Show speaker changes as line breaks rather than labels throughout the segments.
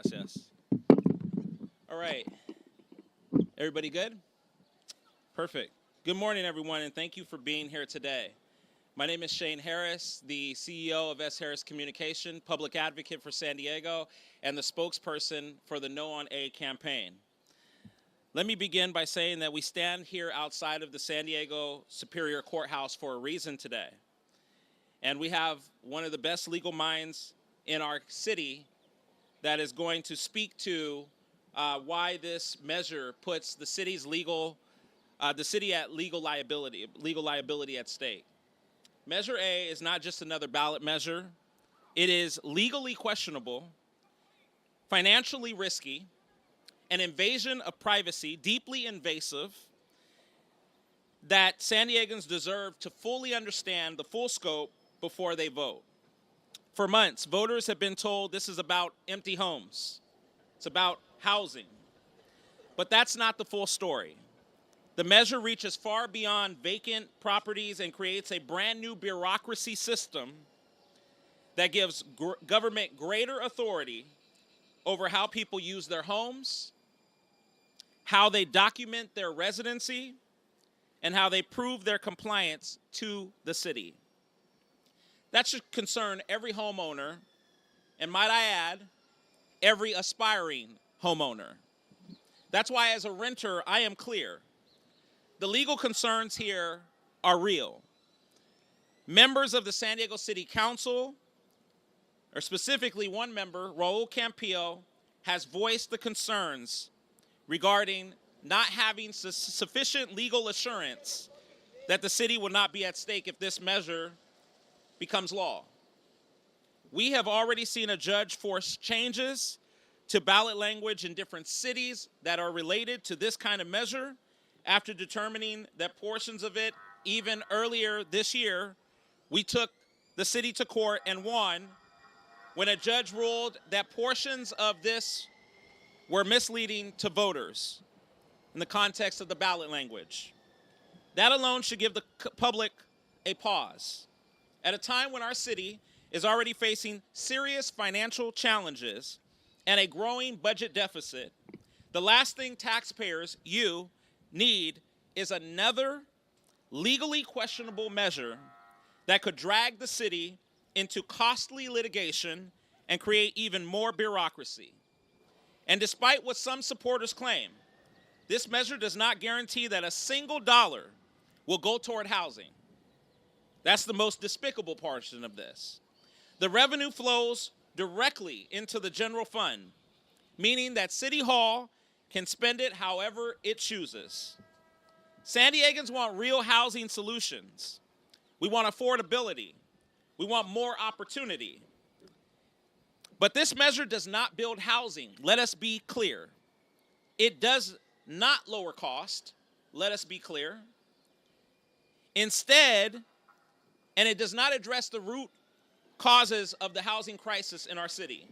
Gracias. All right. Everybody good? Perfect. Good morning, everyone, and thank you for being here today. My name is Shane Harris, the CEO of S. Harris Communication, public advocate for San Diego, and the spokesperson for the No on A campaign. Let me begin by saying that we stand here outside of the San Diego Superior Courthouse for a reason today. And we have one of the best legal minds in our city that is going to speak to why this measure puts the city at legal liability at stake. Measure A is not just another ballot measure. It is legally questionable, financially risky, an invasion of privacy, deeply invasive, that San Diegans deserve to fully understand the full scope before they vote. For months, voters have been told this is about empty homes. It's about housing. But that's not the full story. The measure reaches far beyond vacant properties and creates a brand new bureaucracy system that gives government greater authority over how people use their homes, how they document their residency, and how they prove their compliance to the city. That should concern every homeowner, and might I add, every aspiring homeowner. That's why as a renter, I am clear. The legal concerns here are real. Members of the San Diego City Council, or specifically one member, Raul Campillo, has voiced the concerns regarding not having sufficient legal assurance that the city will not be at stake if this measure becomes law. We have already seen a judge force changes to ballot language in different cities that are related to this kind of measure after determining that portions of it, even earlier this year, we took the city to court and won when a judge ruled that portions of this were misleading to voters in the context of the ballot language. That alone should give the public a pause. At a time when our city is already facing serious financial challenges and a growing budget deficit, the last thing taxpayers, you, need is another legally questionable measure that could drag the city into costly litigation and create even more bureaucracy. And despite what some supporters claim, this measure does not guarantee that a single dollar will go toward housing. That's the most despicable portion of this. The revenue flows directly into the general fund, meaning that City Hall can spend it however it chooses. San Diegans want real housing solutions. We want affordability. We want more opportunity. But this measure does not build housing. Let us be clear. It does not lower cost. Let us be clear. Instead, and it does not address the root causes of the housing crisis in our city.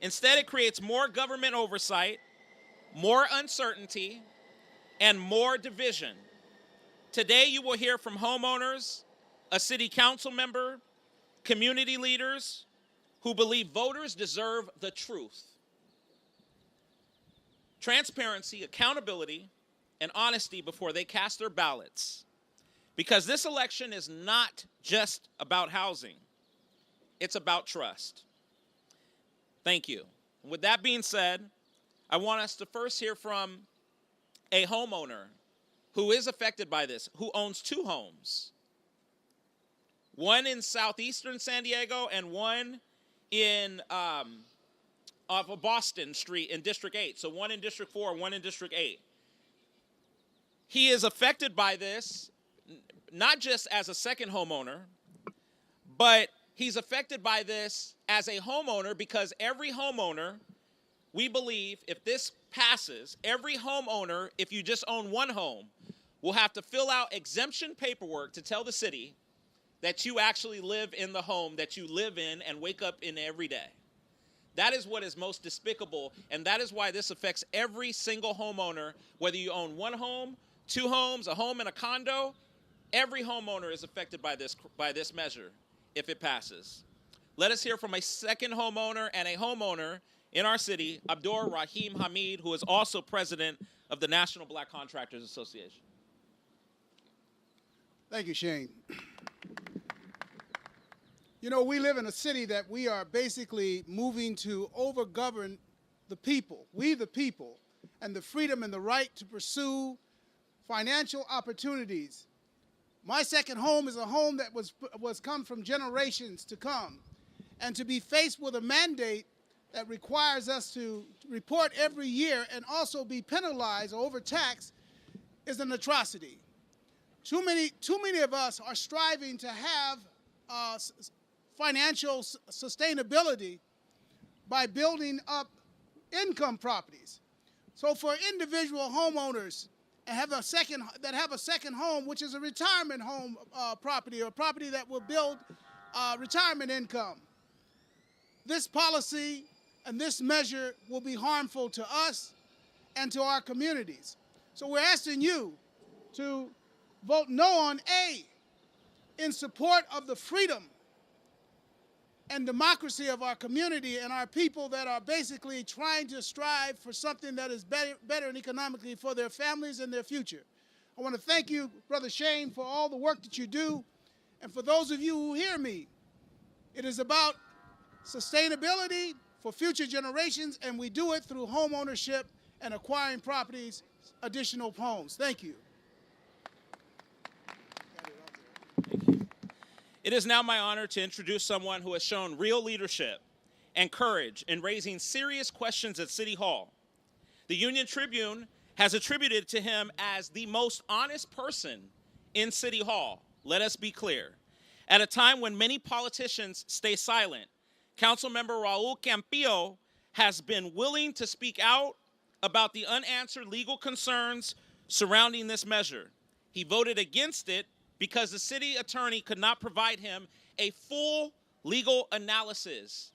Instead, it creates more government oversight, more uncertainty, and more division. Today, you will hear from homeowners, a city council member, community leaders who believe voters deserve the truth. Transparency, accountability, and honesty before they cast their ballots. Because this election is not just about housing. It's about trust. Thank you. With that being said, I want us to first hear from a homeowner who is affected by this, who owns two homes. One in southeastern San Diego and one in off of Boston Street in District 8. So one in District 4 and one in District 8. He is affected by this, not just as a second homeowner, but he's affected by this as a homeowner because every homeowner, we believe, if this passes, every homeowner, if you just own one home, will have to fill out exemption paperwork to tell the city that you actually live in the home that you live in and wake up in every day. That is what is most despicable, and that is why this affects every single homeowner, whether you own one home, two homes, a home and a condo. Every homeowner is affected by this measure if it passes. Let us hear from a second homeowner and a homeowner in our city, Abdur Rahim Hamid, who is also president of the National Black Contractors Association.
Thank you, Shane. You know, we live in a city that we are basically moving to overgovern the people, we the people, and the freedom and the right to pursue financial opportunities. My second home is a home that was come from generations to come. And to be faced with a mandate that requires us to report every year and also be penalized or overtaxed is an atrocity. Too many of us are striving to have financial sustainability by building up income properties. So for individual homeowners and have a second home, which is a retirement home property, or property that will build retirement income, this policy and this measure will be harmful to us and to our communities. So we're asking you to vote no on A in support of the freedom and democracy of our community and our people that are basically trying to strive for something that is better and economically for their families and their future. I want to thank you, Brother Shane, for all the work that you do. And for those of you who hear me, it is about sustainability for future generations, and we do it through home ownership and acquiring properties, additional homes. Thank you.
It is now my honor to introduce someone who has shown real leadership and courage in raising serious questions at City Hall. The Union Tribune has attributed to him as the most honest person in City Hall. Let us be clear. At a time when many politicians stay silent, Councilmember Raul Campillo has been willing to speak out about the unanswered legal concerns surrounding this measure. He voted against it because the city attorney could not provide him a full legal analysis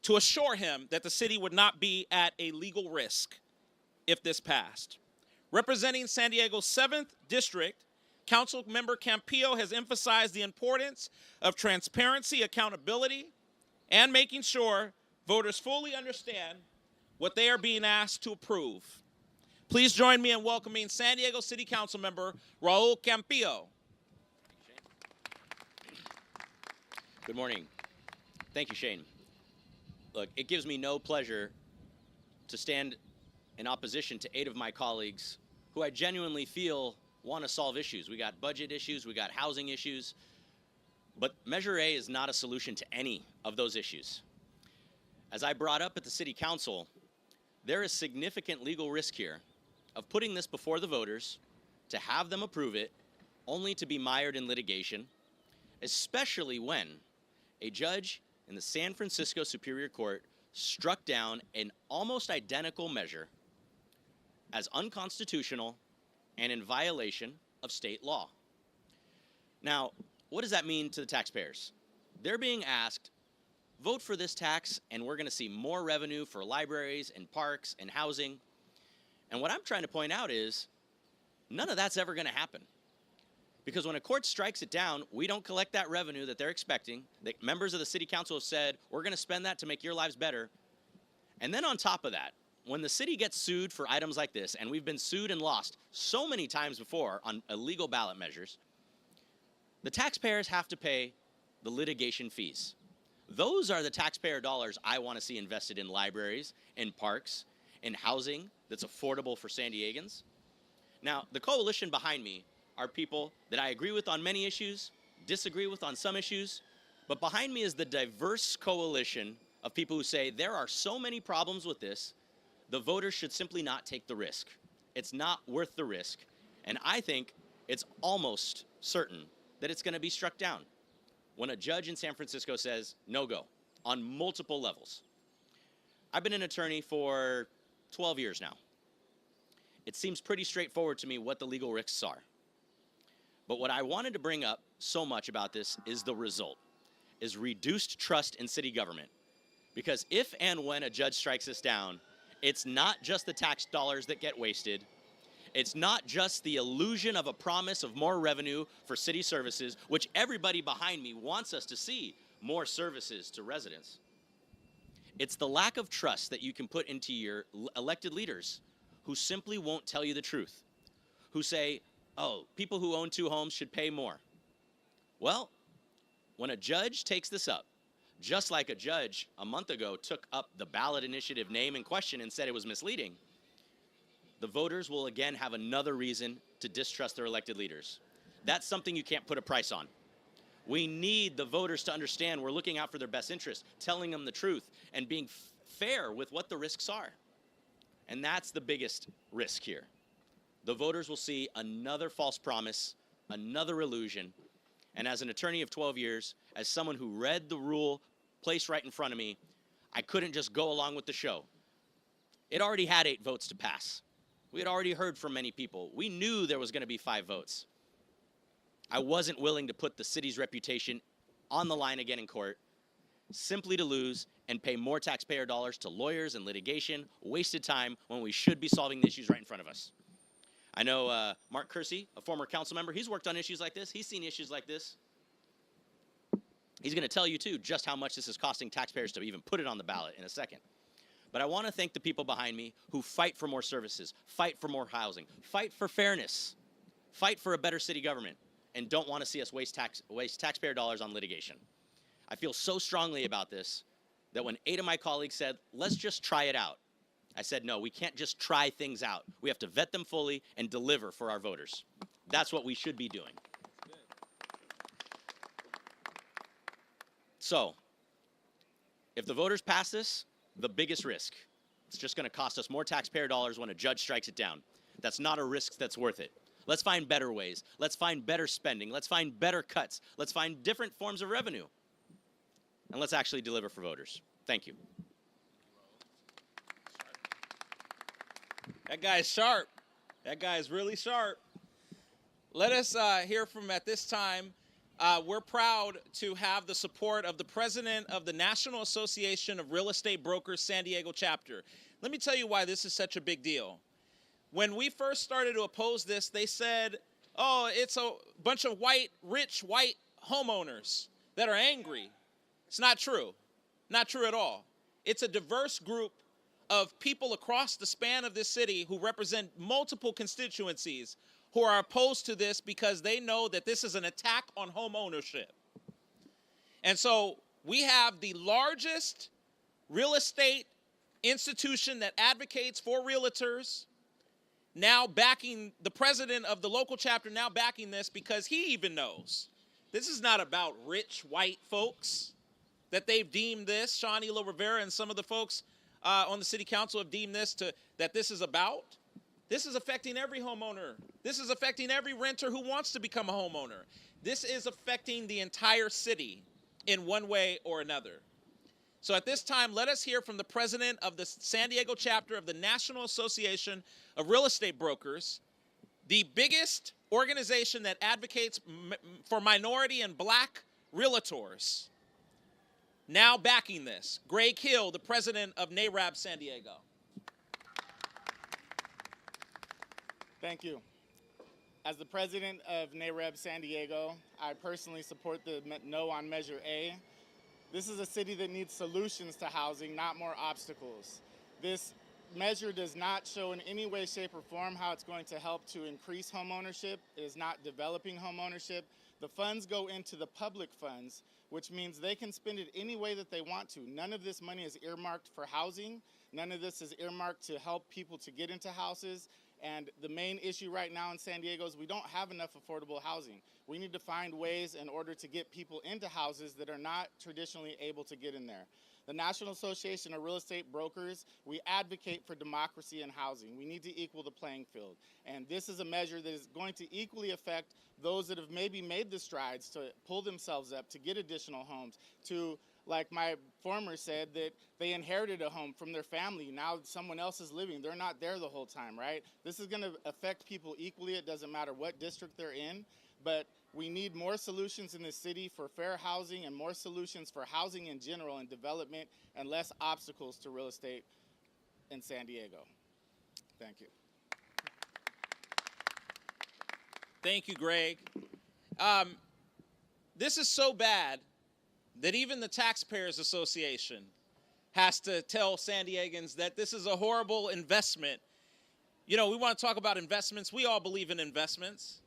to assure him that the city would not be at a legal risk if this passed. Representing San Diego's 7th District, Councilmember Campillo has emphasized the importance of transparency, accountability, and making sure voters fully understand what they are being asked to approve. Please join me in welcoming San Diego City Councilmember Raul Campillo.
Good morning. Thank you, Shane. Look, it gives me no pleasure to stand in opposition to 8 of my colleagues who I genuinely feel want to solve issues. We got budget issues, we got housing issues, but Measure A is not a solution to any of those issues. As I brought up at the City Council, there is significant legal risk here of putting this before the voters, to have them approve it, only to be mired in litigation, especially when a judge in the San Francisco Superior Court struck down an almost identical measure as unconstitutional and in violation of state law. Now, what does that mean to the taxpayers? They're being asked, vote for this tax and we're going to see more revenue for libraries and parks and housing. And what I'm trying to point out is none of that's ever going to happen. Because when a court strikes it down, we don't collect that revenue that they're expecting. The members of the City Council have said, we're going to spend that to make your lives better. And then on top of that, when the city gets sued for items like this, and we've been sued and lost so many times before on illegal ballot measures, the taxpayers have to pay the litigation fees. Those are the taxpayer dollars I want to see invested in libraries, in parks, in housing that's affordable for San Diegans. Now, the coalition behind me are people that I agree with on many issues, disagree with on some issues, but behind me is the diverse coalition of people who say there are so many problems with this, the voters should simply not take the risk. It's not worth the risk, and I think it's almost certain that it's going to be struck down when a judge in San Francisco says no go on multiple levels. I've been an attorney for 12 years now. It seems pretty straightforward to me what the legal risks are. But what I wanted to bring up so much about this is the result, is reduced trust in city government. Because if and when a judge strikes this down, it's not just the tax dollars that get wasted. It's not just the illusion of a promise of more revenue for city services, which everybody behind me wants us to see more services to residents. It's the lack of trust that you can put into your elected leaders who simply won't tell you the truth, who say, oh, people who own 2 homes should pay more. Well, when a judge takes this up, just like a judge a month ago took up the ballot initiative name in question and said it was misleading, the voters will again have another reason to distrust their elected leaders. That's something you can't put a price on. We need the voters to understand we're looking out for their best interest, telling them the truth, and being fair with what the risks are. And that's the biggest risk here. The voters will see another false promise, another illusion, and as an attorney of 12 years, as someone who read the rule placed right in front of me, I couldn't just go along with the show. It already had 8 votes to pass. We had already heard from many people. We knew there was going to be 5 votes. I wasn't willing to put the city's reputation on the line again in court, simply to lose and pay more taxpayer dollars to lawyers and litigation, wasted time when we should be solving the issues right in front of us. I know Mark Kersey, a former council member, he's worked on issues like this. He's seen issues like this. He's going to tell you, too, just how much this is costing taxpayers to even put it on the ballot in a second. But I want to thank the people behind me who fight for more services, fight for more housing, fight for fairness, fight for a better city government, and don't want to see us waste taxpayer dollars on litigation. I feel so strongly about this that when 8 of my colleagues said, let's just try it out, I said, no, we can't just try things out. We have to vet them fully and deliver for our voters. That's what we should be doing. So, if the voters pass this, the biggest risk, it's just going to cost us more taxpayer dollars when a judge strikes it down. That's not a risk that's worth it. Let's find better ways. Let's find better spending. Let's find better cuts. Let's find different forms of revenue. And let's actually deliver for voters. Thank you.
That guy's sharp. That guy's really sharp. Let us hear from, at this time, we're proud to have the support of the president of the National Association of Real Estate Brokers San Diego chapter. Let me tell you why this is such a big deal. When we first started to oppose this, they said, oh, it's a bunch of rich white homeowners that are angry. It's not true. Not true at all. It's a diverse group of people across the span of this city who represent multiple constituencies who are opposed to this because they know that this is an attack on home ownership. And so we have the largest real estate institution that advocates for realtors now backing, the president of the local chapter now backing this because he even knows this is not about rich white folks, that they've deemed this. Sean Elo Rivera and some of the folks on the city council have deemed this that this is about. This is affecting every homeowner. This is affecting every renter who wants to become a homeowner. This is affecting the entire city in one way or another. So at this time, let us hear from the president of the San Diego chapter of the National Association of Real Estate Brokers, the biggest organization that advocates for minority and black realtors, now backing this. Greg Hill, the president of NARAB San Diego.
Thank you. As the president of NARAB San Diego, I personally support the no on Measure A. This is a city that needs solutions to housing, not more obstacles. This measure does not show in any way, shape, or form how it's going to help to increase home ownership. It is not developing home ownership. The funds go into the public funds, which means they can spend it any way that they want to. None of this money is earmarked for housing. None of this is earmarked to help people to get into houses. And the main issue right now in San Diego is we don't have enough affordable housing. We need to find ways in order to get people into houses that are not traditionally able to get in there. The National Association of Real Estate Brokers, we advocate for democracy in housing. We need to equal the playing field. And this is a measure that is going to equally affect those that have maybe made the strides to pull themselves up, to get additional homes, to, like my former said, that they inherited a home from their family. Now someone else is living. They're not there the whole time, right? This is going to affect people equally. It doesn't matter what district they're in. But we need more solutions in the city for fair housing and more solutions for housing in general and development and less obstacles to real estate in San Diego. Thank you.
Thank you, Greg. This is so bad that even the Taxpayers Association has to tell San Diegans that this is a horrible investment. You know, we want to talk about investments. We all believe in investments,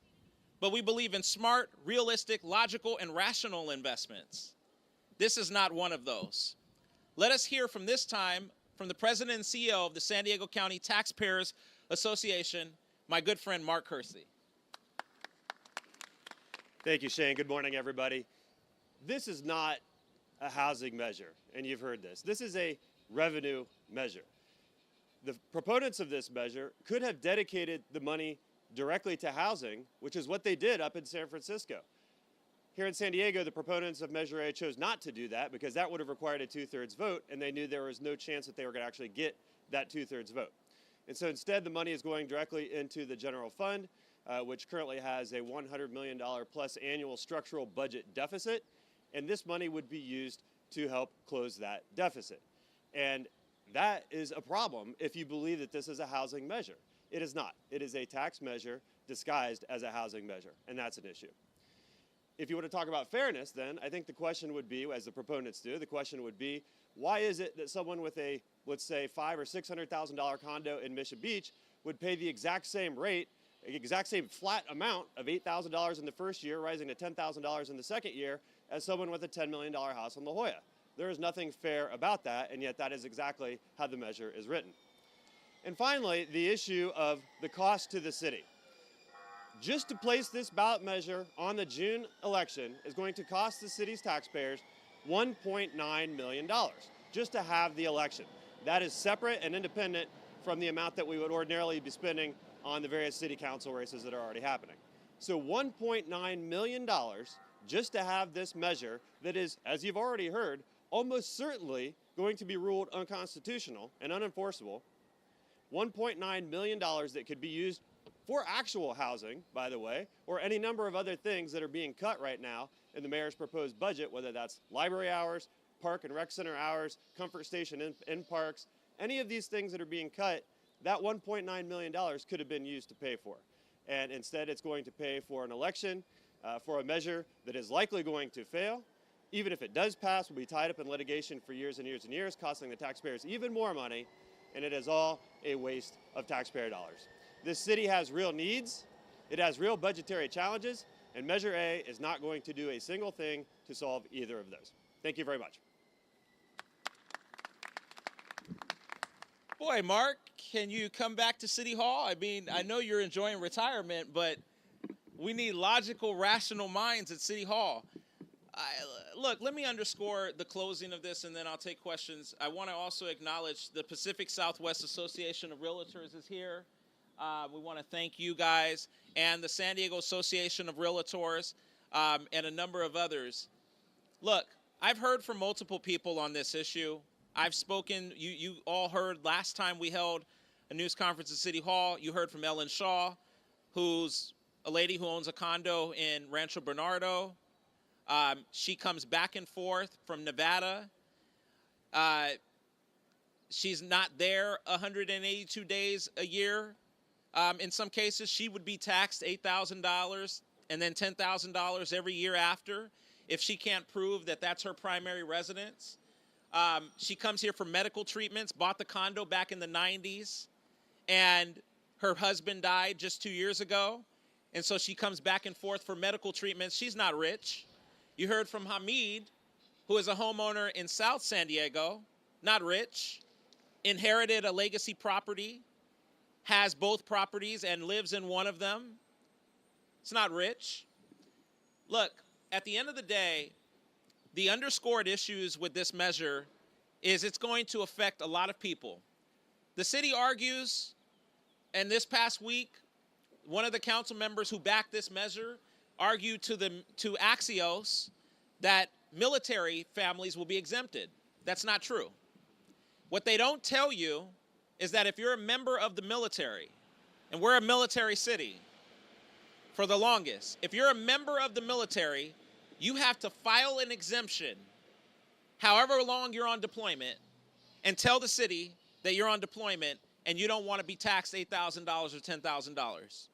but we believe in smart, realistic, logical, and rational investments. This is not one of those. Let us hear from this time from the president and CEO of the San Diego County Taxpayers Association, my good friend Mark Kersey.
Thank you, Shane. Good morning, everybody. This is not a housing measure, and you've heard this. This is a revenue measure. The proponents of this measure could have dedicated the money directly to housing, which is what they did up in San Francisco. Here in San Diego, the proponents of Measure A chose not to do that because that would have required a 2/3 vote, and they knew there was no chance that they were going to actually get that 2/3 vote. And so instead, the money is going directly into the general fund, which currently has a $100 million plus annual structural budget deficit, and this money would be used to help close that deficit. And that is a problem if you believe that this is a housing measure. It is not. It is a tax measure disguised as a housing measure, and that's an issue. If you want to talk about fairness, then I think the question would be, as the proponents do, the question would be, why is it that someone with a, let's say, $500,000 or $600,000 condo in Mission Beach would pay the exact same rate, the exact same flat amount of $8,000 in the first year, rising to $10,000 in the second year, as someone with a $10 million house in La Jolla? There is nothing fair about that, and yet that is exactly how the measure is written. And finally, the issue of the cost to the city. Just to place this ballot measure on the June election is going to cost the city's taxpayers $1.9 million just to have the election. That is separate and independent from the amount that we would ordinarily be spending on the various city council races that are already happening. So $1.9 million just to have this measure that is, as you've already heard, almost certainly going to be ruled unconstitutional and unenforceable. $1.9 million that could be used for actual housing, by the way, or any number of other things that are being cut right now in the mayor's proposed budget, whether that's library hours, park and rec center hours, comfort station in parks, any of these things that are being cut, that $1.9 million could have been used to pay for. And instead, it's going to pay for an election, for a measure that is likely going to fail. Even if it does pass, will be tied up in litigation for years and years and years, costing the taxpayers even more money, and it is all a waste of taxpayer dollars. This city has real needs, it has real budgetary challenges, and Measure A is not going to do a single thing to solve either of those. Thank you very much.
Boy, Mark, can you come back to City Hall? I mean, I know you're enjoying retirement, but we need logical, rational minds at City Hall. Look, let me underscore the closing of this, and then I'll take questions. I want to also acknowledge the Pacific Southwest Association of Realtors is here. We want to thank you guys and the San Diego Association of Realtors and a number of others. Look, I've heard from multiple people on this issue. I've spoken, you all heard last time we held a news conference at City Hall. You heard from Ellen Shaw, who's a lady who owns a condo in Rancho Bernardo. She comes back and forth from Nevada. She's not there 182 days a year. In some cases, she would be taxed $8,000 and then $10,000 every year after if she can't prove that that's her primary residence. She comes here for medical treatments, bought the condo back in the 90s, and her husband died just 2 years ago. And so she comes back and forth for medical treatments. She's not rich. You heard from Hamid, who is a homeowner in South San Diego, not rich, inherited a legacy property, has both properties and lives in one of them. It's not rich. Look, at the end of the day, the underscored issues with this measure is it's going to affect a lot of people. The city argues, and this past week, one of the council members who backed this measure argued to Axios that military families will be exempted. That's not true. What they don't tell you is that if you're a member of the military, and we're a military city for the longest, if you're a member of the military, you have to file an exemption however long you're on deployment and tell the city that you're on deployment and you don't want to be taxed $8,000 or $10,000.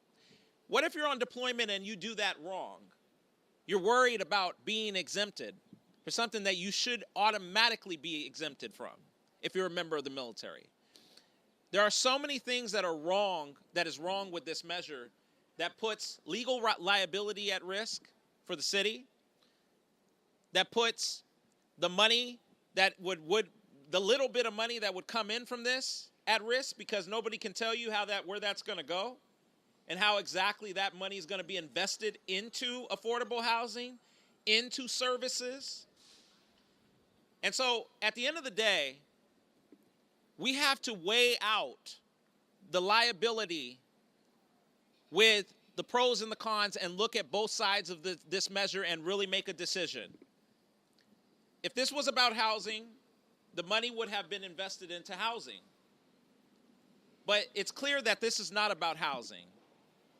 What if you're on deployment and you do that wrong? You're worried about being exempted for something that you should automatically be exempted from. if you're a member of the military. There are so many things that are wrong, that is wrong with this measure, that puts legal liability at risk for the city, that puts the money that would the little bit of money that would come in from this at risk, because nobody can tell you where that's going to go and how exactly that money is going to be invested into affordable housing, into services. And so at the end of the day, we have to weigh out the liability with the pros and the cons and look at both sides of this measure and really make a decision. If this was about housing, the money would have been invested into housing. But it's clear that this is not about housing.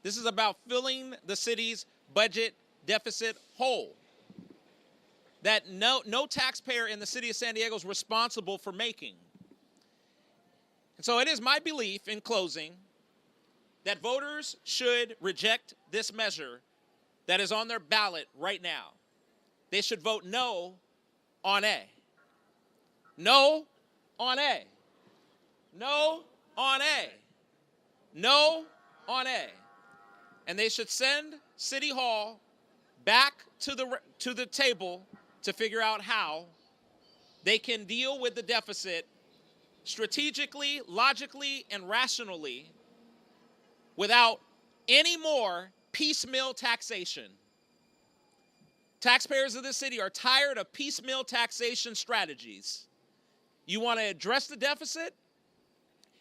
This is about filling the city's budget deficit whole. That no taxpayer in the city of San Diego is responsible for making. And so it is my belief, in closing, that voters should reject this measure that is on their ballot right now. They should vote no on A. No on A. No on A. No on A. And they should send City Hall back to the table to figure out how they can deal with the deficit strategically, logically, and rationally without any more piecemeal taxation. Taxpayers of this city are tired of piecemeal taxation strategies. You want to address the deficit?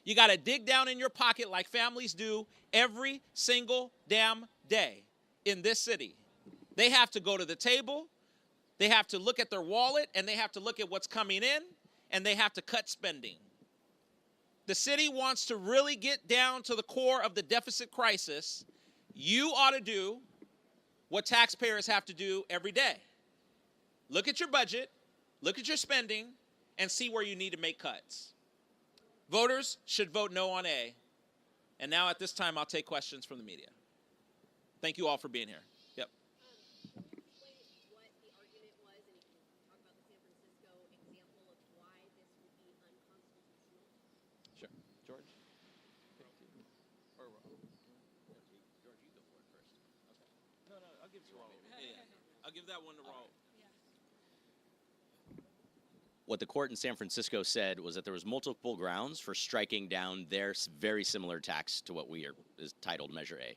You got to dig down in your pocket like families do every single damn day in this city. They have to go to the table, they have to look at their wallet, and they have to look at what's coming in, and they have to cut spending. The city wants to really get down to the core of the deficit crisis. You ought to do what taxpayers have to do every day. Look at your budget, look at your spending, and see where you need to make cuts. Voters should vote no on A. And now at this time, I'll take questions from the media. Thank you all for being here. Yep.
Explain what the argument was, and you can talk about the San Francisco example of why this would be unconstitutional.
Sure. George? Or Raul? George, you go for it first. Okay.
No, I'll give it to Raul. Yeah. I'll give that one to Raul.
What the court in San Francisco said was that there was multiple grounds for striking down their very similar tax to what is titled Measure A.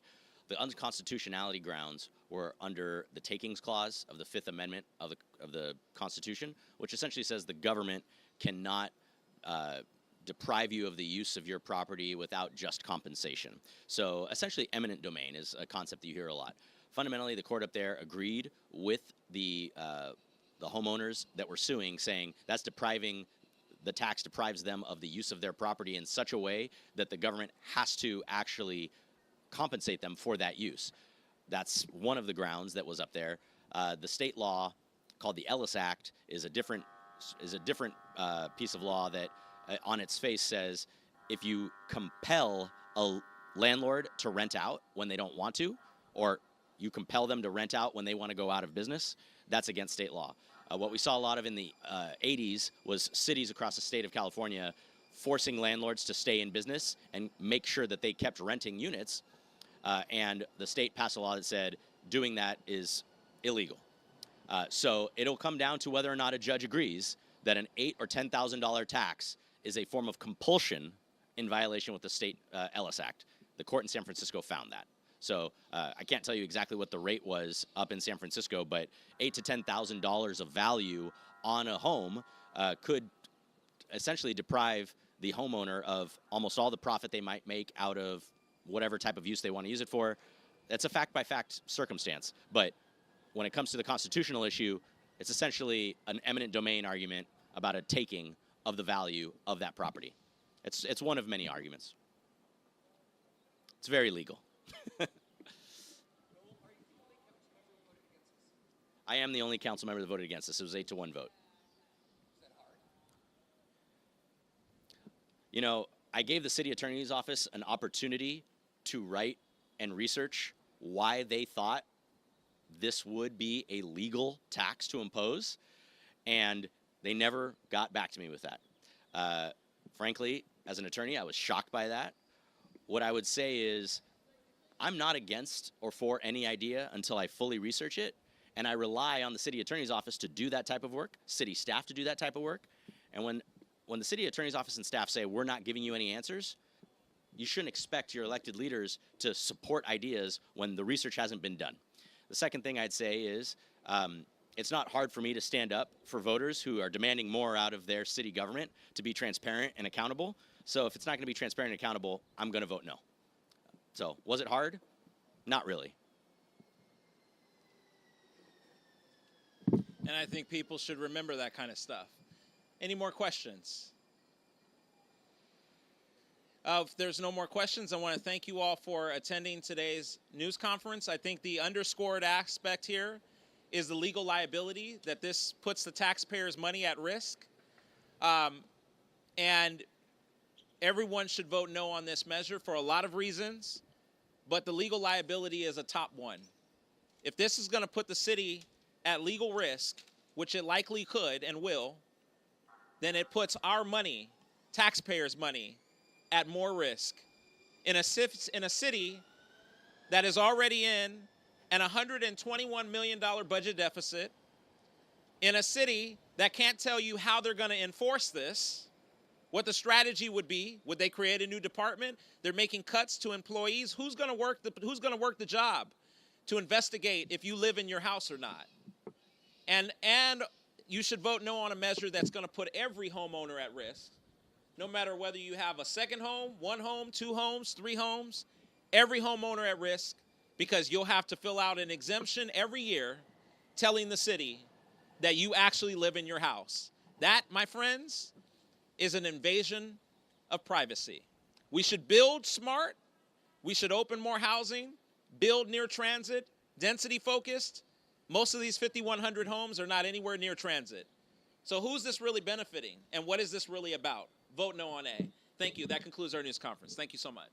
The unconstitutionality grounds were under the Takings Clause of the Fifth Amendment of the Constitution, which essentially says the government cannot deprive you of the use of your property without just compensation. So essentially, eminent domain is a concept that you hear a lot. Fundamentally, the court up there agreed with the homeowners that were suing, saying that's the tax deprives them of the use of their property in such a way that the government has to actually compensate them for that use. That's one of the grounds that was up there. The state law called the Ellis Act is a different piece of law that on its face says if you compel a landlord to rent out when they don't want to, or you compel them to rent out when they want to go out of business, that's against state law. What we saw a lot of in the 80s was cities across the state of California forcing landlords to stay in business and make sure that they kept renting units. And the state passed a law that said doing that is illegal. So it'll come down to whether or not a judge agrees that an $8,000 or $10,000 tax is a form of compulsion in violation with the state Ellis Act. The court in San Francisco found that. So I can't tell you exactly what the rate was up in San Francisco, but $8,000 to $10,000 of value on a home could essentially deprive the homeowner of almost all the profit they might make out of whatever type of use they want to use it for. That's a fact-by-fact circumstance. But when it comes to the constitutional issue, it's essentially an eminent domain argument about a taking of the value of that property. It's one of many arguments. It's very legal. I am the only council member that voted against this. It was 8-1 vote. You know, I gave the city attorney's office an opportunity to write and research why they thought this would be a legal tax to impose, and they never got back to me with that. Frankly, as an attorney, I was shocked by that. What I would say is I'm not against or for any idea until I fully research it, and I rely on the city attorney's office to do that type of work, city staff to do that type of work. And when the city attorney's office and staff say we're not giving you any answers, you shouldn't expect your elected leaders to support ideas when the research hasn't been done. The second thing I'd say is it's not hard for me to stand up for voters who are demanding more out of their city government to be transparent and accountable. So if it's not going to be transparent and accountable, I'm going to vote no. So was it hard? Not really.
And I think people should remember that kind of stuff. Any more questions? If there's no more questions, I want to thank you all for attending today's news conference. I think the underscored aspect here is the legal liability that this puts the taxpayers' money at risk. And everyone should vote no on this measure for a lot of reasons, but the legal liability is a top one. If this is going to put the city at legal risk, which it likely could and will, then it puts our money, taxpayers' money, at more risk in a city that is already in an $121 million budget deficit, in a city that can't tell you how they're going to enforce this, what the strategy would be. Would they create a new department? They're making cuts to employees. Who's going to work the job to investigate if you live in your house or not? And you should vote no on a measure that's going to put every homeowner at risk, no matter whether you have a second home, one home, two homes, three homes, every homeowner at risk, because you'll have to fill out an exemption every year telling the city that you actually live in your house. That, my friends, is an invasion of privacy. We should build smart. We should open more housing, build near transit, density focused. Most of these 5,100 homes are not anywhere near transit. So who's this really benefiting? And what is this really about? Vote no on A. Thank you. That concludes our news conference. Thank you so much.